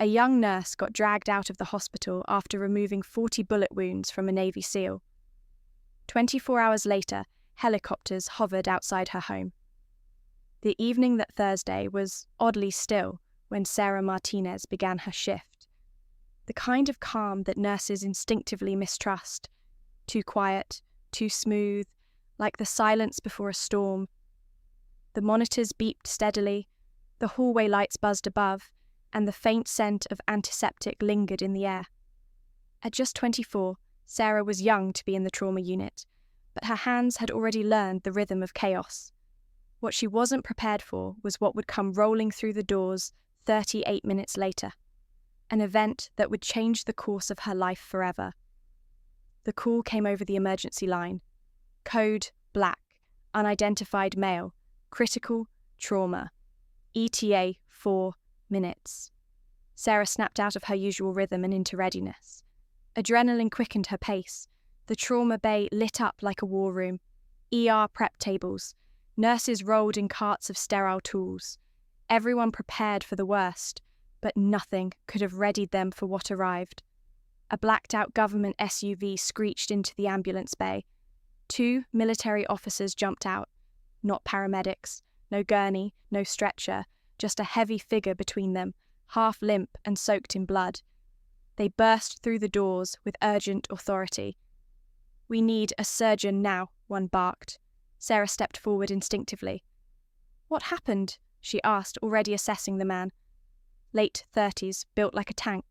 A young nurse got dragged out of the hospital after removing 40 bullet wounds from a Navy SEAL. 24 hours later, helicopters hovered outside her home. The evening that Thursday was oddly still when Sarah Martinez began her shift. The kind of calm that nurses instinctively mistrust. Too quiet, too smooth, like the silence before a storm. The monitors beeped steadily, the hallway lights buzzed above, and the faint scent of antiseptic lingered in the air. At just 24, Sarah was young to be in the trauma unit, but her hands had already learned the rhythm of chaos. What she wasn't prepared for was what would come rolling through the doors 38 minutes later, an event that would change the course of her life forever. The call came over the emergency line. Code black, unidentified male, critical trauma, ETA 4 minutes. Sarah snapped out of her usual rhythm and into readiness. Adrenaline quickened her pace. The trauma bay lit up like a war room. ER prep tables. Nurses rolled in carts of sterile tools. Everyone prepared for the worst, but nothing could have readied them for what arrived. A blacked-out government SUV screeched into the ambulance bay. 2 military officers jumped out. Not paramedics, no gurney, no stretcher, just a heavy figure between them, half limp and soaked in blood. They burst through the doors with urgent authority. "We need a surgeon now," one barked. Sarah stepped forward instinctively. "What happened?" she asked, already assessing the man. Late 30s, built like a tank,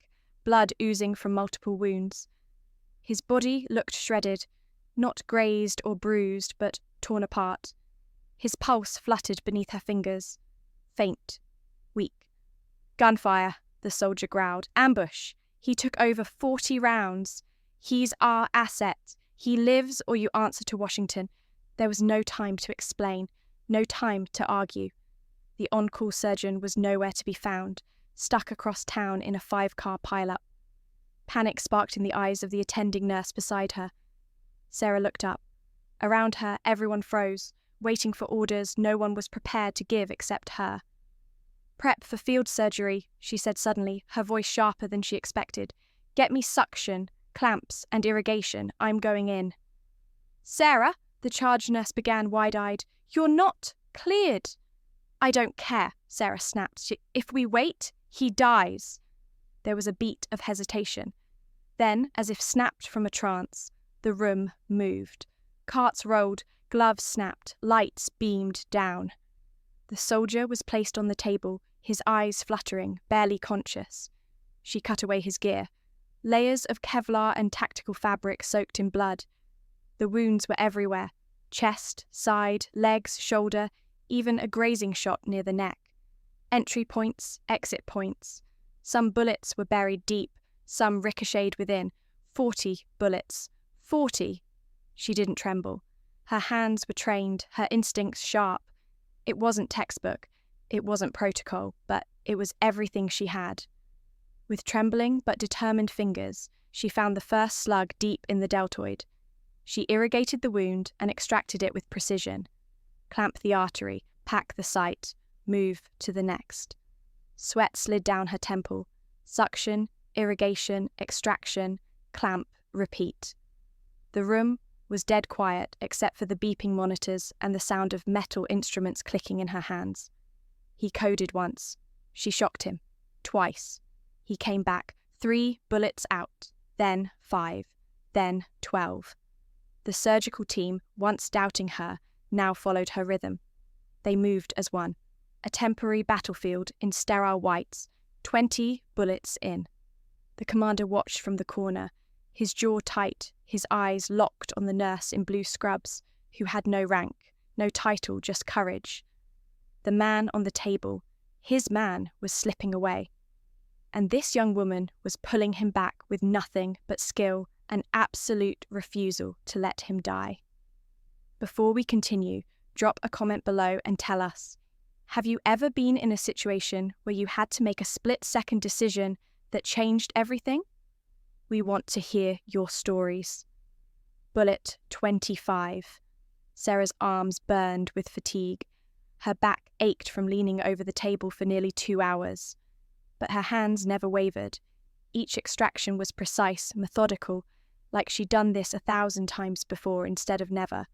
blood oozing from multiple wounds. His body looked shredded, not grazed or bruised, but torn apart. His pulse fluttered beneath her fingers. Faint. Weak. "Gunfire," the soldier growled. "Ambush. He took over 40 rounds. He's our asset. He lives or you answer to Washington." There was no time to explain, no time to argue. The on-call surgeon was nowhere to be found, stuck across town in a 5-car pileup. Panic sparked in the eyes of the attending nurse beside her. Sarah looked up. Around her, everyone froze, waiting for orders no one was prepared to give except her. "Prep for field surgery," she said suddenly, her voice sharper than she expected. "Get me suction, clamps, and irrigation. I'm going in." "Sarah," the charge nurse began wide-eyed, "you're not cleared." "I don't care," Sarah snapped. "If we wait, he dies." There was a beat of hesitation. Then, as if snapped from a trance, the room moved. Carts rolled, gloves snapped, lights beamed down. The soldier was placed on the table, his eyes fluttering, barely conscious. She cut away his gear. Layers of Kevlar and tactical fabric soaked in blood. The wounds were everywhere. Chest, side, legs, shoulder, even a grazing shot near the neck. Entry points, exit points. Some bullets were buried deep, some ricocheted within. 40 bullets. 40! She didn't tremble. Her hands were trained, her instincts sharp. It wasn't textbook, it wasn't protocol, but it was everything she had. With trembling but determined fingers, she found the first slug deep in the deltoid. She irrigated the wound and extracted it with precision. Clamp the artery, pack the site, move to the next. Sweat slid down her temple. Suction, irrigation, extraction, clamp, repeat. The room was dead quiet except for the beeping monitors and the sound of metal instruments clicking in her hands. He coded once. She shocked him. Twice. He came back, 3 bullets out, then 5, then 12. The surgical team, once doubting her, now followed her rhythm. They moved as one. A temporary battlefield in sterile whites, 20 bullets in. The commander watched from the corner, his jaw tight, his eyes locked on the nurse in blue scrubs, who had no rank, no title, just courage. The man on the table, his man, was slipping away. And this young woman was pulling him back with nothing but skill and absolute refusal to let him die. Before we continue, drop a comment below and tell us, have you ever been in a situation where you had to make a split-second decision that changed everything? We want to hear your stories. Bullet 25. Sarah's arms burned with fatigue. Her back ached from leaning over the table for nearly 2 hours. but her hands never wavered. Each extraction was precise, methodical, like she'd done this 1,000 times before instead of never.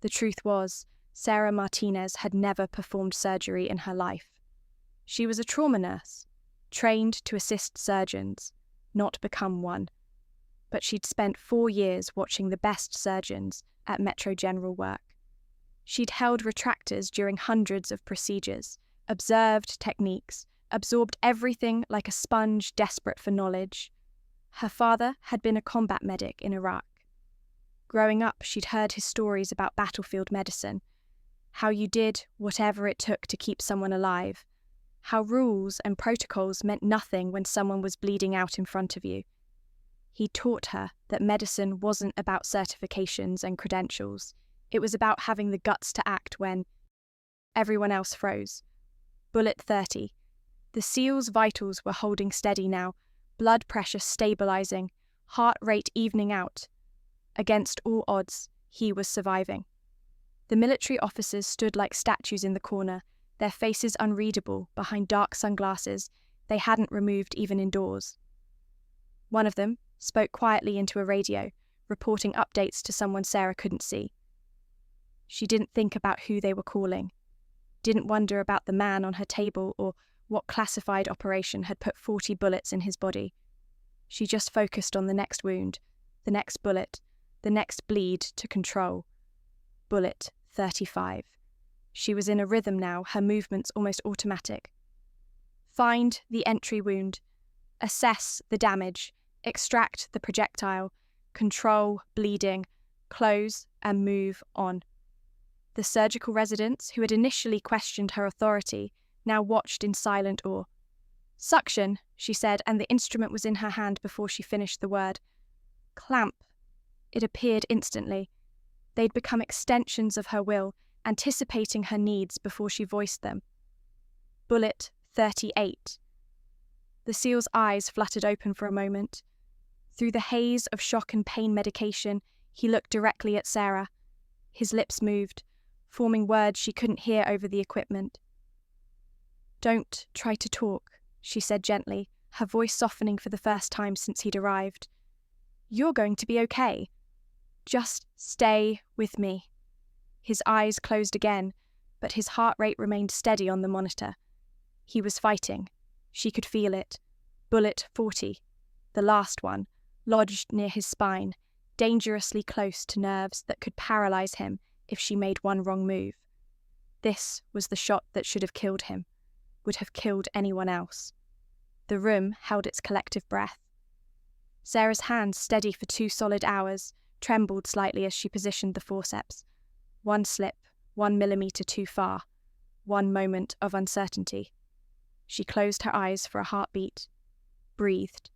The truth was, Sarah Martinez had never performed surgery in her life. She was a trauma nurse, trained to assist surgeons, not become one. But she'd spent 4 years watching the best surgeons at Metro General work. She'd held retractors during hundreds of procedures, observed techniques, absorbed everything like a sponge desperate for knowledge. Her father had been a combat medic in Iraq. Growing up, she'd heard his stories about battlefield medicine, how you did whatever it took to keep someone alive, how rules and protocols meant nothing when someone was bleeding out in front of you. He taught her that medicine wasn't about certifications and credentials. It was about having the guts to act when everyone else froze. Bullet 30. The SEAL's vitals were holding steady now, blood pressure stabilizing, heart rate evening out. Against all odds, he was surviving. The military officers stood like statues in the corner, their faces unreadable behind dark sunglasses they hadn't removed even indoors. One of them spoke quietly into a radio, reporting updates to someone Sarah couldn't see. She didn't think about who they were calling, didn't wonder about the man on her table or what classified operation had put 40 bullets in his body. She just focused on the next wound, the next bullet, the next bleed to control. Bullet 35. She was in a rhythm now, her movements almost automatic. Find the entry wound, assess the damage, extract the projectile, control bleeding, close and move on. The surgical residents, who had initially questioned her authority, now watched in silent awe. Suction, she said, and the instrument was in her hand before she finished the word. Clamp. It appeared instantly. They'd become extensions of her will, anticipating her needs before she voiced them. Bullet 38. The SEAL's eyes fluttered open for a moment. Through the haze of shock and pain medication, he looked directly at Sarah. His lips moved, forming words she couldn't hear over the equipment. Don't try to talk, she said gently, her voice softening for the first time since he'd arrived. You're going to be okay. Just stay with me. His eyes closed again, but his heart rate remained steady on the monitor. He was fighting. She could feel it. Bullet 40, the last one, lodged near his spine, dangerously close to nerves that could paralyze him if she made one wrong move. This was the shot that should have killed him, would have killed anyone else. The room held its collective breath. Sarah's hands, steady for 2 solid hours, trembled slightly as she positioned the forceps. One slip, 1 millimeter too far. One moment of uncertainty. She closed her eyes for a heartbeat, breathed.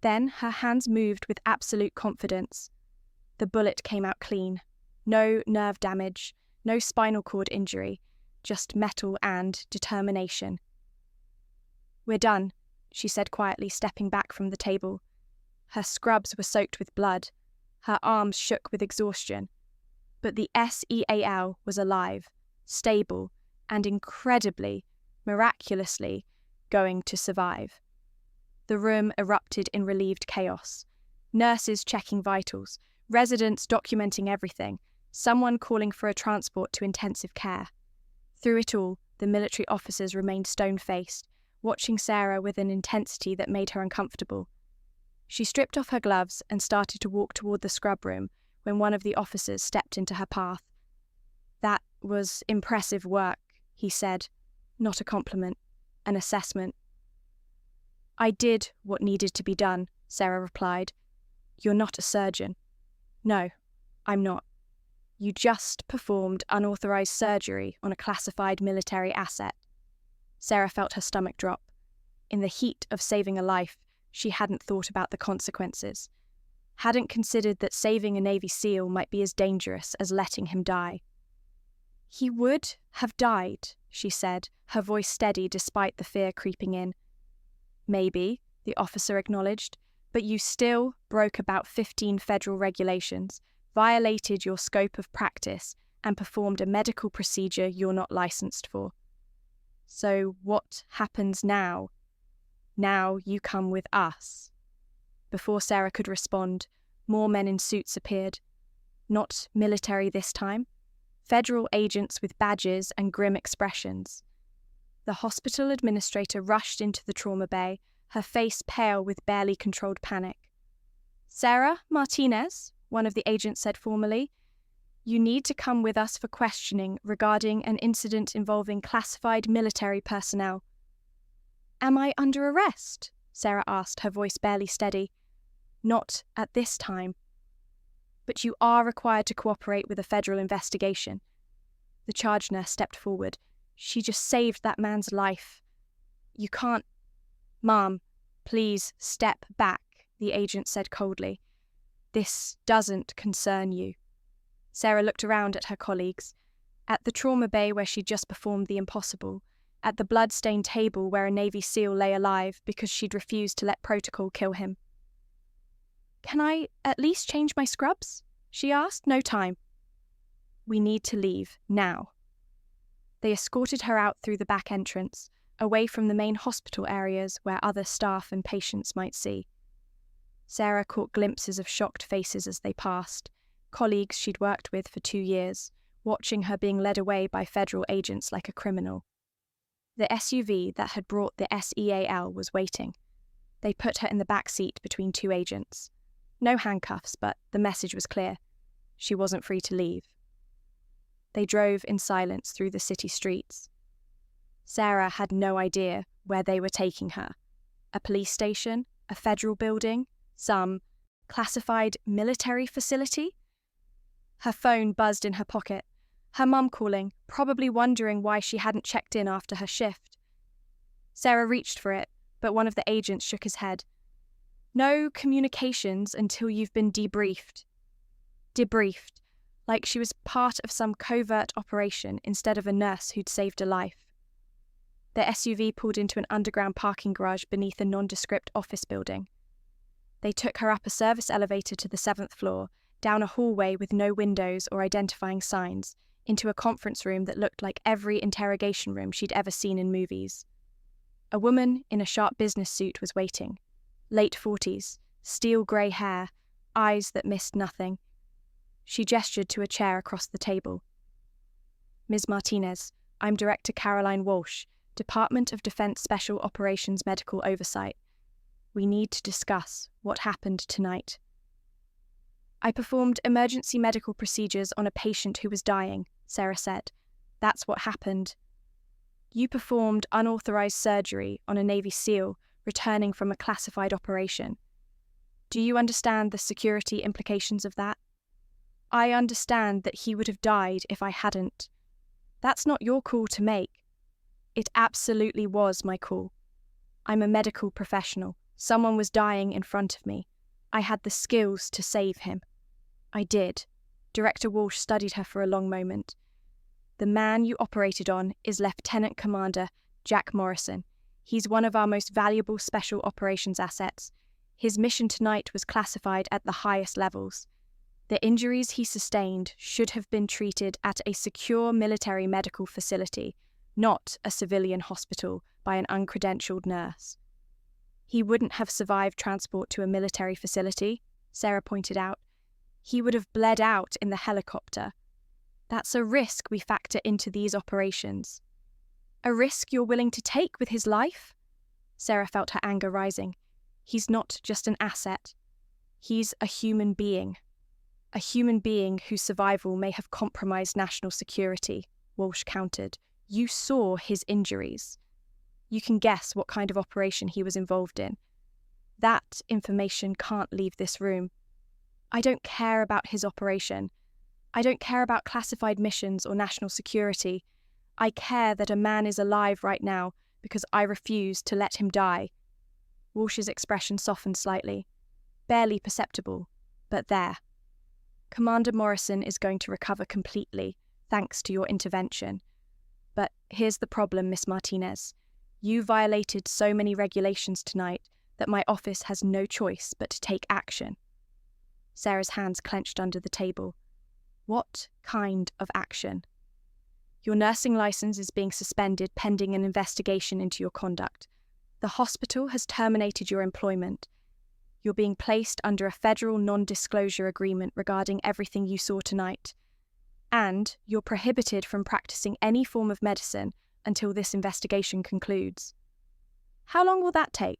Then her hands moved with absolute confidence. The bullet came out clean. No nerve damage, no spinal cord injury, just metal and determination. We're done, she said quietly, stepping back from the table. Her scrubs were soaked with blood. Her arms shook with exhaustion. But the SEAL was alive, stable, and incredibly, miraculously, going to survive. The room erupted in relieved chaos. Nurses checking vitals, residents documenting everything, someone calling for a transport to intensive care. Through it all, the military officers remained stone-faced, watching Sarah with an intensity that made her uncomfortable. She stripped off her gloves and started to walk toward the scrub room when one of the officers stepped into her path. That was impressive work, he said. Not a compliment, an assessment. I did what needed to be done, Sarah replied. You're not a surgeon. No, I'm not. You just performed unauthorized surgery on a classified military asset. Sarah felt her stomach drop. In the heat of saving a life, she hadn't thought about the consequences. Hadn't considered that saving a Navy SEAL might be as dangerous as letting him die. He would have died, she said, her voice steady despite the fear creeping in. Maybe, the officer acknowledged, but you still broke about 15 federal regulations, violated your scope of practice, and performed a medical procedure you're not licensed for. So what happens now? Now you come with us." Before Sarah could respond, more men in suits appeared. Not military this time. Federal agents with badges and grim expressions. The hospital administrator rushed into the trauma bay, her face pale with barely controlled panic. "Sarah Martinez," one of the agents said formally, "you need to come with us for questioning regarding an incident involving classified military personnel." "Am I under arrest?" Sarah asked, her voice barely steady. "Not at this time. But you are required to cooperate with a federal investigation." The charge nurse stepped forward. "She just saved that man's life. You can't—" "Ma'am, please step back," the agent said coldly. "This doesn't concern you." Sarah looked around at her colleagues, at the trauma bay where she'd just performed the impossible, at the blood-stained table where a Navy SEAL lay alive because she'd refused to let protocol kill him. "Can I at least change my scrubs?" she asked. "No time." "We need to leave, now." They escorted her out through the back entrance, away from the main hospital areas where other staff and patients might see. Sarah caught glimpses of shocked faces as they passed, colleagues she'd worked with for 2 years, watching her being led away by federal agents like a criminal. The SUV that had brought the SEAL was waiting. They put her in the back seat between 2 agents. No handcuffs, but the message was clear. She wasn't free to leave. They drove in silence through the city streets. Sarah had no idea where they were taking her. A police station? A federal building? Some classified military facility? Her phone buzzed in her pocket. Her mum calling, probably wondering why she hadn't checked in after her shift. Sarah reached for it, but one of the agents shook his head. "No communications until you've been debriefed." Debriefed, like she was part of some covert operation instead of a nurse who'd saved a life. The SUV pulled into an underground parking garage beneath a nondescript office building. They took her up a service elevator to the 7th floor, down a hallway with no windows or identifying signs, into a conference room that looked like every interrogation room she'd ever seen in movies. A woman in a sharp business suit was waiting. Late 40s, steel grey hair, eyes that missed nothing. She gestured to a chair across the table. "Ms. Martinez, I'm Director Caroline Walsh, Department of Defense Special Operations Medical Oversight. We need to discuss what happened tonight." "I performed emergency medical procedures on a patient who was dying," Sarah said. "That's what happened." "You performed unauthorized surgery on a Navy SEAL returning from a classified operation. Do you understand the security implications of that?" "I understand that he would have died if I hadn't." "That's not your call to make." "It absolutely was my call. I'm a medical professional. Someone was dying in front of me. I had the skills to save him." "I did." Director Walsh studied her for a long moment. "The man you operated on is Lieutenant Commander Jack Morrison. He's one of our most valuable special operations assets. His mission tonight was classified at the highest levels. The injuries he sustained should have been treated at a secure military medical facility, not a civilian hospital by an uncredentialed nurse." "He wouldn't have survived transport to a military facility," Sarah pointed out. "He would have bled out in the helicopter. That's a risk we factor into these operations." "A risk you're willing to take with his life?" Sarah felt her anger rising. "He's not just an asset. He's a human being. A human being whose survival may have compromised national security," Walsh countered. "You saw his injuries. You can guess what kind of operation he was involved in. That information can't leave this room. I don't care about his operation. I don't care about classified missions or national security. I care that a man is alive right now because I refuse to let him die." Walsh's expression softened slightly. Barely perceptible, but there. "Commander Morrison is going to recover completely, thanks to your intervention. But here's the problem, Miss Martinez. You violated so many regulations tonight that my office has no choice but to take action." Sarah's hands clenched under the table. "What kind of action?" "Your nursing license is being suspended pending an investigation into your conduct. The hospital has terminated your employment. You're being placed under a federal non-disclosure agreement regarding everything you saw tonight. And you're prohibited from practicing any form of medicine until this investigation concludes. How long will that take?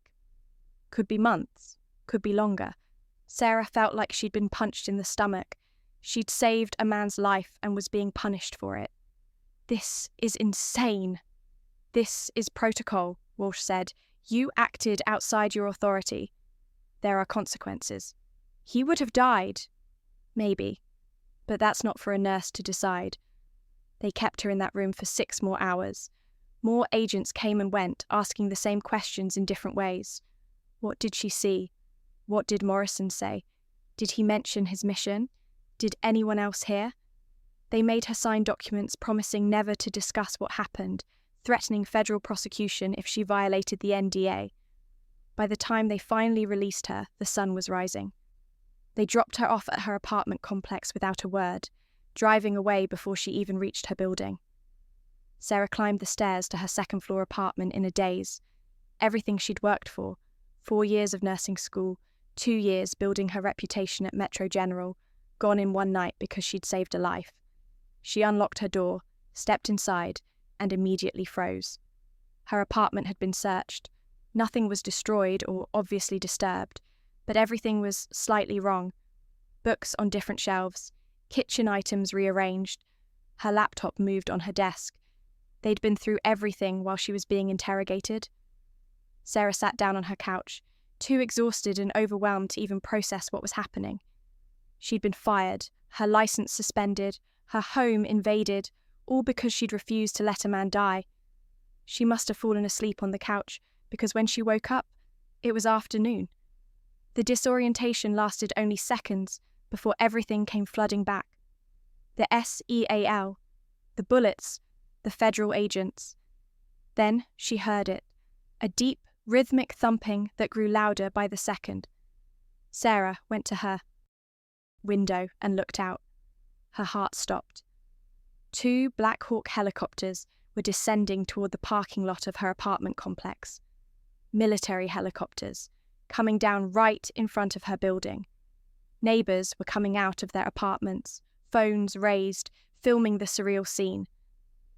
Could be months, could be longer. Sarah felt like she'd been punched in the stomach. She'd saved a man's life and was being punished for it. This is insane. This is protocol, Walsh said. You acted outside your authority. There are consequences. He would have died. Maybe. But that's not for a nurse to decide. They kept her in that room for 6 more hours. More agents came and went, asking the same questions in different ways. What did she see? What did Morrison say? Did he mention his mission? Did anyone else hear? They made her sign documents promising never to discuss what happened, threatening federal prosecution if she violated the NDA. By the time they finally released her, the sun was rising. They dropped her off at her apartment complex without a word, driving away before she even reached her building. Sarah climbed the stairs to her second-floor apartment in a daze. Everything she'd worked for, 4 years of nursing school, 2 years building her reputation at Metro General, gone in one night because she'd saved a life. She unlocked her door, stepped inside, and immediately froze. Her apartment had been searched. Nothing was destroyed or obviously disturbed, but everything was slightly wrong. Books on different shelves, kitchen items rearranged. Her laptop moved on her desk. They'd been through everything while she was being interrogated. Sarah sat down on her couch, too exhausted and overwhelmed to even process what was happening. She'd been fired, her license suspended, her home invaded, all because she'd refused to let a man die. She must have fallen asleep on the couch, because when she woke up, it was afternoon. The disorientation lasted only seconds before everything came flooding back. The SEAL, the bullets, the federal agents. Then she heard it, a deep, rhythmic thumping that grew louder by the second. Sarah went to her window and looked out. Her heart stopped. 2 Black Hawk helicopters were descending toward the parking lot of her apartment complex. Military helicopters, coming down right in front of her building. Neighbours were coming out of their apartments, phones raised, filming the surreal scene.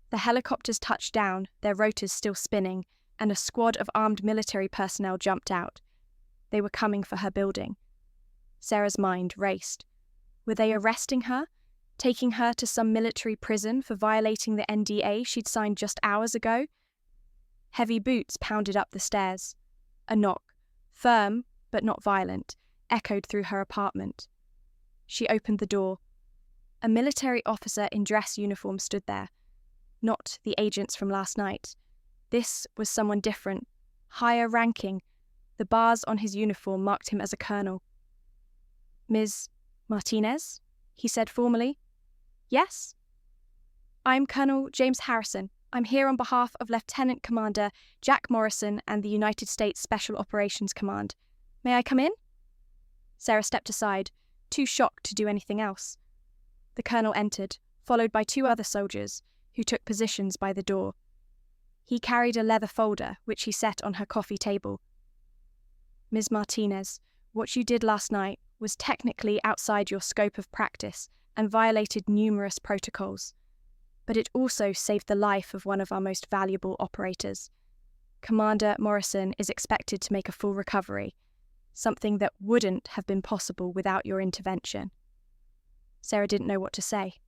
The helicopters touched down, their rotors still spinning, and a squad of armed military personnel jumped out. They were coming for her building. Sarah's mind raced. Were they arresting her? Taking her to some military prison for violating the NDA she'd signed just hours ago? Heavy boots pounded up the stairs. A knock, firm but not violent, echoed through her apartment. She opened the door. A military officer in dress uniform stood there. Not the agents from last night. This was someone different, higher ranking. The bars on his uniform marked him as a colonel. "Ms. Martinez?" he said formally. "Yes?" "I'm Colonel James Harrison. I'm here on behalf of Lieutenant Commander Jack Morrison and the United States Special Operations Command. May I come in?" Sarah stepped aside, too shocked to do anything else. The colonel entered, followed by 2 other soldiers, who took positions by the door. He carried a leather folder, which he set on her coffee table. "Ms. Martinez, what you did last night was technically outside your scope of practice and violated numerous protocols. But it also saved the life of one of our most valuable operators. Commander Morrison is expected to make a full recovery, something that wouldn't have been possible without your intervention." Sarah didn't know what to say.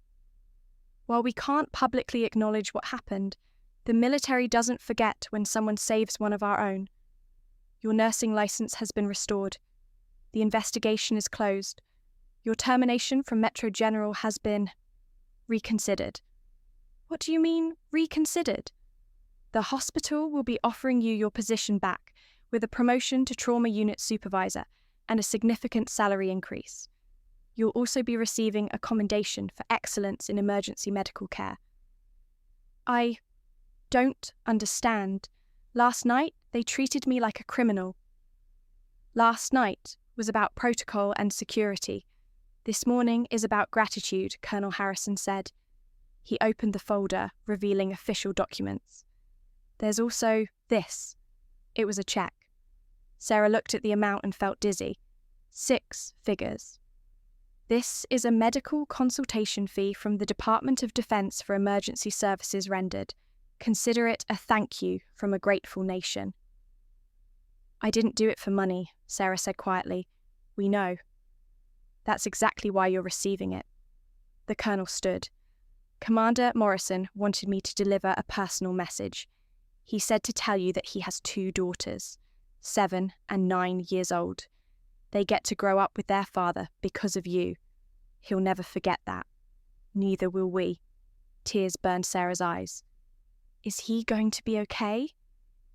While we can't publicly acknowledge what happened, the military doesn't forget when someone saves one of our own. Your nursing license has been restored. The investigation is closed. Your termination from Metro General has been reconsidered. What do you mean, reconsidered? The hospital will be offering you your position back with a promotion to trauma unit supervisor and a significant salary increase. You'll also be receiving a commendation for excellence in emergency medical care. I don't understand. Last night, they treated me like a criminal. Last night was about protocol and security. This morning is about gratitude, Colonel Harrison said. He opened the folder, revealing official documents. There's also this. It was a check. Sarah looked at the amount and felt dizzy. 6 figures. This is a medical consultation fee from the Department of Defense for emergency services rendered. Consider it a thank you from a grateful nation. I didn't do it for money, Sarah said quietly. We know. That's exactly why you're receiving it. The colonel stood. Commander Morrison wanted me to deliver a personal message. He said to tell you that he has 2 daughters, 7 and 9 years old. They get to grow up with their father because of you. He'll never forget that. Neither will we. Tears burned Sarah's eyes. Is he going to be okay?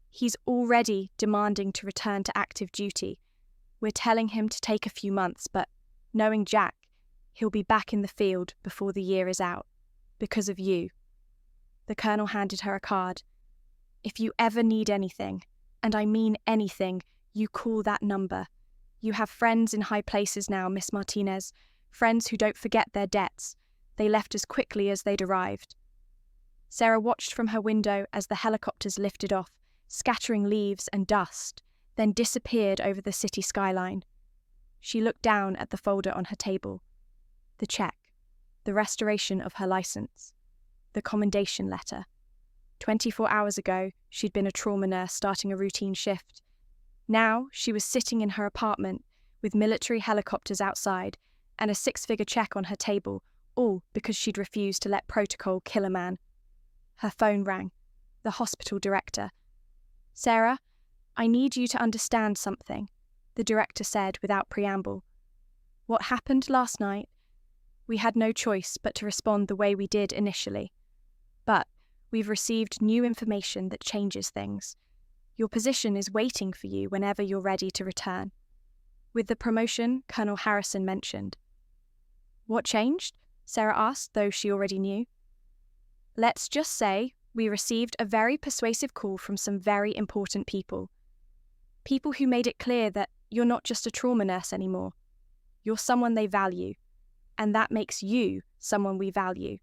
He's already demanding to return to active duty. We're telling him to take a few months, but knowing Jack, he'll be back in the field before the year is out. Because of you. The colonel handed her a card. If you ever need anything, and I mean anything, you call that number. You have friends in high places now, Miss Martinez. Friends who don't forget their debts. They left as quickly as they'd arrived. Sarah watched from her window as the helicopters lifted off, scattering leaves and dust, then disappeared over the city skyline. She looked down at the folder on her table. The check. The restoration of her license. The commendation letter. 24 hours ago, she'd been a trauma nurse starting a routine shift. Now, she was sitting in her apartment with military helicopters outside and a 6-figure check on her table, all because she'd refused to let protocol kill a man. Her phone rang. The hospital director. Sarah, I need you to understand something, the director said without preamble. What happened last night? We had no choice but to respond the way we did initially. But we've received new information that changes things. Your position is waiting for you whenever you're ready to return. With the promotion Colonel Harrison mentioned. What changed? Sarah asked, though she already knew. Let's just say we received a very persuasive call from some very important people. People who made it clear that you're not just a trauma nurse anymore. You're someone they value. And that makes you someone we value.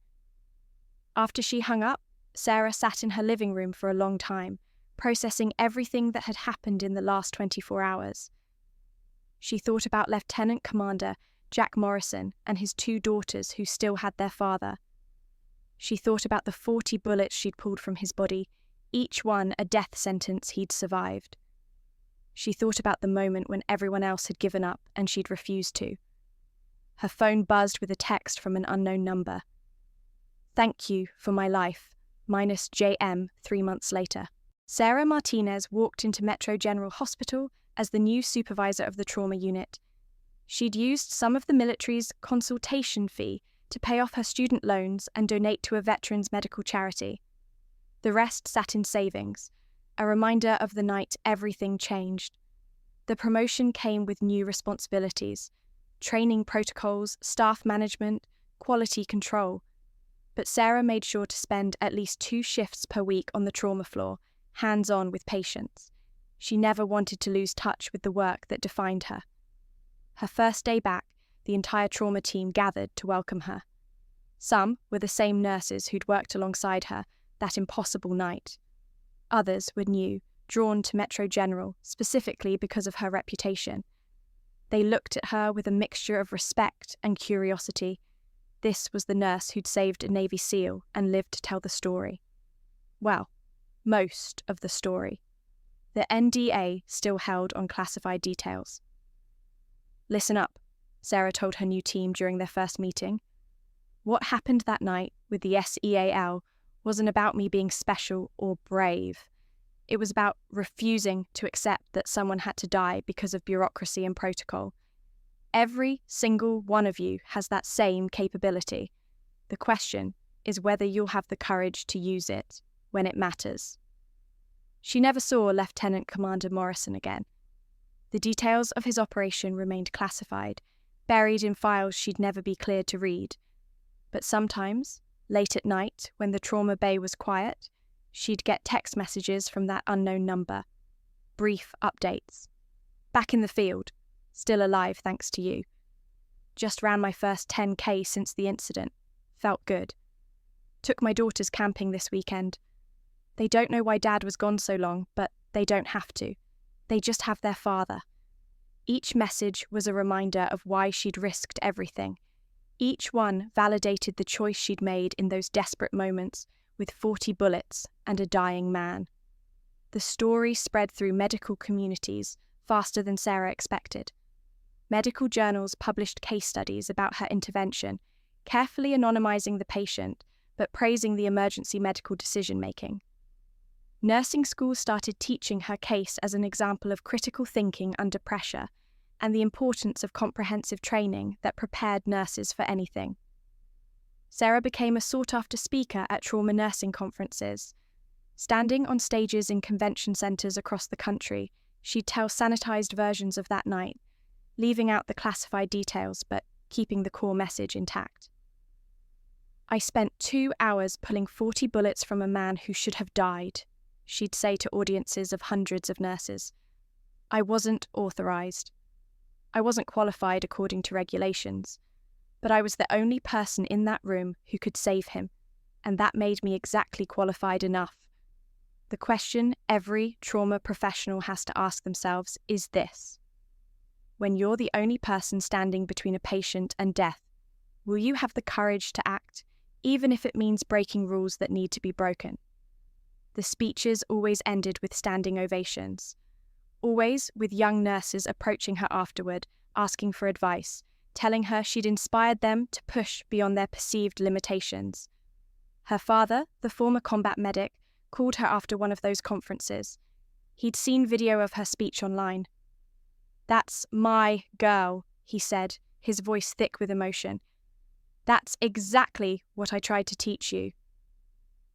After she hung up, Sarah sat in her living room for a long time, processing everything that had happened in the last 24 hours. She thought about Lieutenant Commander Jack Morrison and his 2 daughters who still had their father. She thought about the 40 bullets she'd pulled from his body, each one a death sentence he'd survived. She thought about the moment when everyone else had given up and she'd refused to. Her phone buzzed with a text from an unknown number. Thank you for my life, -JM 3 months later. Sarah Martinez walked into Metro General Hospital as the new supervisor of the trauma unit. She'd used some of the military's consultation fee to pay off her student loans and donate to a veterans medical charity. The rest sat in savings, a reminder of the night everything changed. The promotion came with new responsibilities. Training protocols, staff management, quality control. But Sarah made sure to spend at least 2 shifts per week on the trauma floor, hands-on with patients. She never wanted to lose touch with the work that defined her. Her first day back, the entire trauma team gathered to welcome her. Some were the same nurses who'd worked alongside her that impossible night. Others were new, drawn to Metro General specifically because of her reputation. They looked at her with a mixture of respect and curiosity. This was the nurse who'd saved a Navy SEAL and lived to tell the story. Well, most of the story. The NDA still held on classified details. Listen up, Sarah told her new team during their first meeting. What happened that night with the SEAL wasn't about me being special or brave. It was about refusing to accept that someone had to die because of bureaucracy and protocol. Every single one of you has that same capability. The question is whether you'll have the courage to use it when it matters. She never saw Lieutenant Commander Morrison again. The details of his operation remained classified, buried in files she'd never be cleared to read. But sometimes, late at night, when the trauma bay was quiet, she'd get text messages from that unknown number. Brief updates. Back in the field. Still alive thanks to you. Just ran my first 10K since the incident. Felt good. Took my daughters camping this weekend. They don't know why Dad was gone so long, but They don't have to. They just have their father. Each message was a reminder of why she'd risked everything. Each one validated the choice she'd made in those desperate moments with 40 bullets and a dying man. The story spread through medical communities faster than Sarah expected. Medical journals published case studies about her intervention, carefully anonymizing the patient, but praising the emergency medical decision-making. Nursing schools started teaching her case as an example of critical thinking under pressure and the importance of comprehensive training that prepared nurses for anything. Sarah became a sought-after speaker at trauma nursing conferences. Standing on stages in convention centres across the country, she'd tell sanitized versions of that night, leaving out the classified details but keeping the core message intact. "I spent 2 hours pulling 40 bullets from a man who should have died," she'd say to audiences of hundreds of nurses. "I wasn't authorized. I wasn't qualified according to regulations, but I was the only person in that room who could save him, and that made me exactly qualified enough." The question every trauma professional has to ask themselves is this: when you're the only person standing between a patient and death, will you have the courage to act, even if it means breaking rules that need to be broken? The speeches always ended with standing ovations, always with young nurses approaching her afterward, asking for advice, telling her she'd inspired them to push beyond their perceived limitations. Her father, the former combat medic, called her after one of those conferences. He'd seen video of her speech online. "That's my girl," he said, his voice thick with emotion. "That's exactly what I tried to teach you."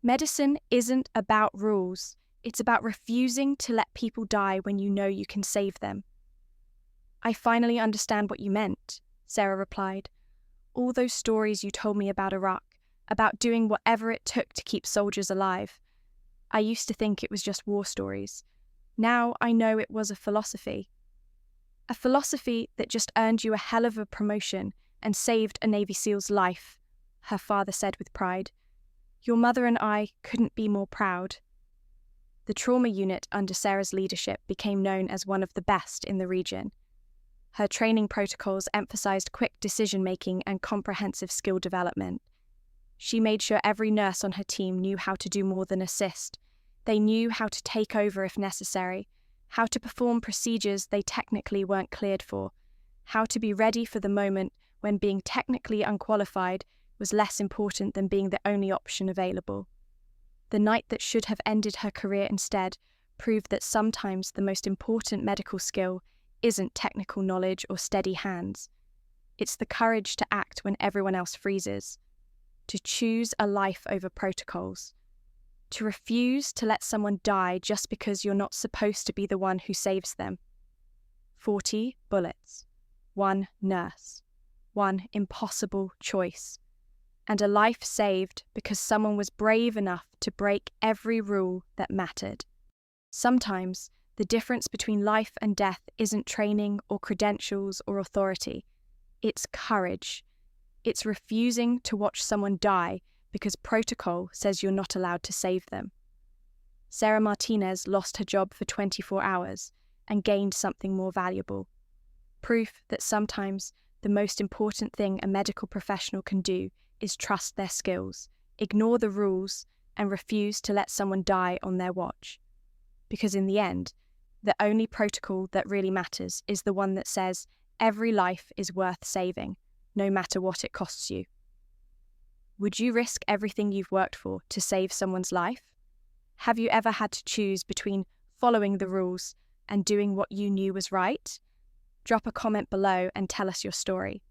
Medicine isn't about rules. It's about refusing to let people die when you know you can save them. "I finally understand what you meant," Sarah replied. "All those stories you told me about Iraq, about doing whatever it took to keep soldiers alive. I used to think it was just war stories. Now I know it was a philosophy. A philosophy that just earned you a hell of a promotion and saved a Navy SEAL's life," her father said with pride. "Your mother and I couldn't be more proud." The trauma unit under Sarah's leadership became known as one of the best in the region. Her training protocols emphasized quick decision-making and comprehensive skill development. She made sure every nurse on her team knew how to do more than assist. They knew how to take over if necessary, how to perform procedures they technically weren't cleared for, how to be ready for the moment when being technically unqualified was less important than being the only option available. The night that should have ended her career instead proved that sometimes the most important medical skill isn't technical knowledge or steady hands. It's the courage to act when everyone else freezes, to choose a life over protocols, to refuse to let someone die just because you're not supposed to be the one who saves them. 40 bullets, one nurse, one impossible choice, and a life saved because someone was brave enough to break every rule that mattered. Sometimes the difference between life and death isn't training or credentials or authority. It's courage. It's refusing to watch someone die because protocol says you're not allowed to save them. Sarah Martinez lost her job for 24 hours and gained something more valuable. Proof that sometimes the most important thing a medical professional can do is trust their skills, ignore the rules, and refuse to let someone die on their watch. Because in the end, the only protocol that really matters is the one that says every life is worth saving, no matter what it costs you. Would you risk everything you've worked for to save someone's life? Have you ever had to choose between following the rules and doing what you knew was right? Drop a comment below and tell us your story.